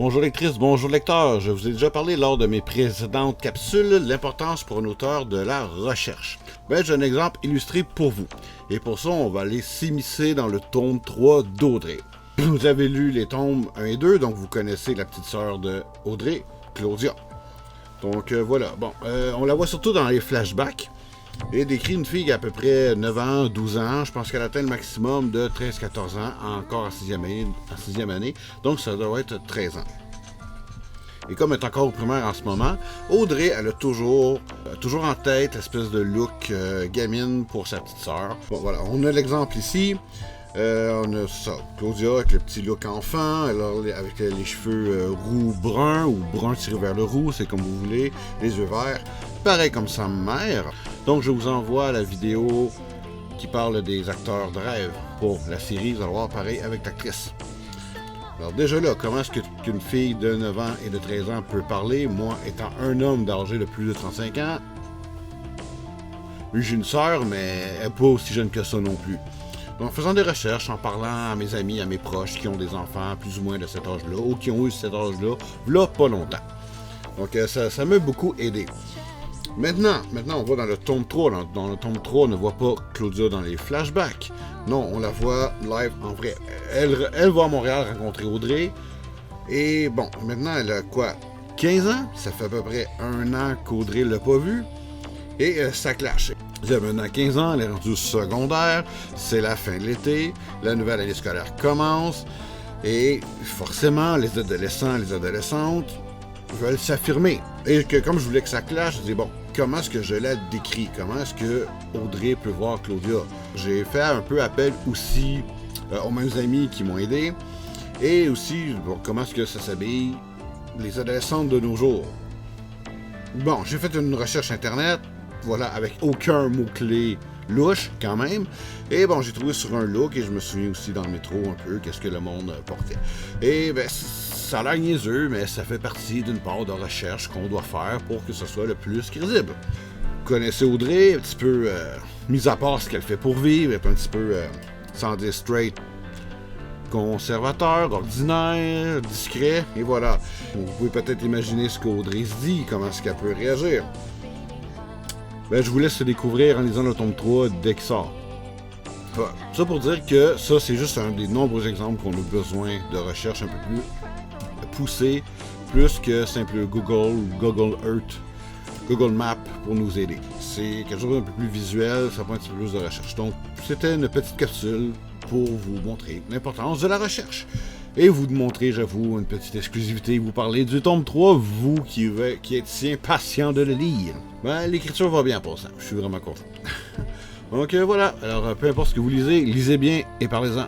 Bonjour lectrice, bonjour lecteur. Je vous ai déjà parlé lors de mes précédentes capsules de l'importance pour un auteur de la recherche. J'ai un exemple illustré pour vous. Et pour ça, on va aller s'immiscer dans le tome 3 d'Audrey. Vous avez lu les tomes 1 et 2, donc vous connaissez la petite sœur de Audrey, Claudia. Donc voilà, on la voit surtout dans les flashbacks. Et décrit une fille à peu près 9 ans, 12 ans. Je pense qu'elle atteint le maximum de 13-14 ans, encore en sixième année. Donc ça doit être 13 ans. Et comme elle est encore au primaire en ce moment, Audrey, elle a toujours en tête l'espèce de look gamine pour sa petite sœur. Bon voilà, on a l'exemple ici. On a ça, Claudia avec le petit look enfant, alors avec les cheveux roux bruns ou brun tiré vers le roux, c'est comme vous voulez, les yeux verts, pareil comme sa mère. Donc je vous envoie la vidéo qui parle des acteurs de rêve pour la série, vous allez voir pareil avec l'actrice. Alors déjà là, comment est-ce qu'une fille de 9 ans et de 13 ans peut parler, moi étant un homme d'âge de plus de 35 ans? Oui, j'ai une sœur, mais elle n'est pas aussi jeune que ça non plus. En faisant des recherches, en parlant à mes amis, à mes proches qui ont des enfants plus ou moins de cet âge-là, ou qui ont eu cet âge-là, là, pas longtemps. Donc ça m'a beaucoup aidé. Maintenant, on voit dans le tome 3. Dans le tome 3, on ne voit pas Claudia dans les flashbacks. Non, on la voit live en vrai. Elle va à Montréal rencontrer Audrey. Et bon, maintenant, elle a quoi? 15 ans? Ça fait à peu près 1 an qu'Audrey l'a pas vue. Et ça clash. Elle a maintenant 15 ans, elle est rendue secondaire, c'est la fin de l'été, la nouvelle année scolaire commence, et forcément, les adolescents, les adolescentes veulent s'affirmer. Et que comme je voulais que ça clash, je dis bon, comment est-ce que je la décris? Comment est-ce que Audrey peut voir Claudia? J'ai fait un peu appel aussi aux mêmes amis qui m'ont aidé, et aussi, comment est-ce que ça s'habille les adolescentes de nos jours? Bon, j'ai fait une recherche internet, voilà, avec aucun mot-clé louche, quand même. Et bon, j'ai trouvé sur un look, et je me souviens aussi dans le métro un peu, qu'est-ce que le monde portait. Et ça a l'air niaiseux, mais ça fait partie d'une part de recherche qu'on doit faire pour que ce soit le plus crédible. Vous connaissez Audrey, un petit peu, mis à part ce qu'elle fait pour vivre, un petit peu, sans dire straight, conservateur, ordinaire, discret, et voilà. Vous pouvez peut-être imaginer ce qu'Audrey se dit, comment est-ce qu'elle peut réagir. Je vous laisse découvrir en lisant le tome 3 dès qu'il sort. Voilà. Ça pour dire que ça, c'est juste un des nombreux exemples qu'on a besoin de recherche un peu plus poussée, plus que simple Google Earth, Google Maps pour nous aider. C'est quelque chose d'un peu plus visuel, ça prend un petit peu plus de recherche. Donc, c'était une petite capsule pour vous montrer l'importance de la recherche. Et vous montrer, j'avoue, une petite exclusivité, vous parler du tome 3, vous qui êtes si impatient de le lire. L'écriture va bien pour ça, je suis vraiment content. Donc voilà, alors peu importe ce que vous lisez, lisez bien et parlez-en.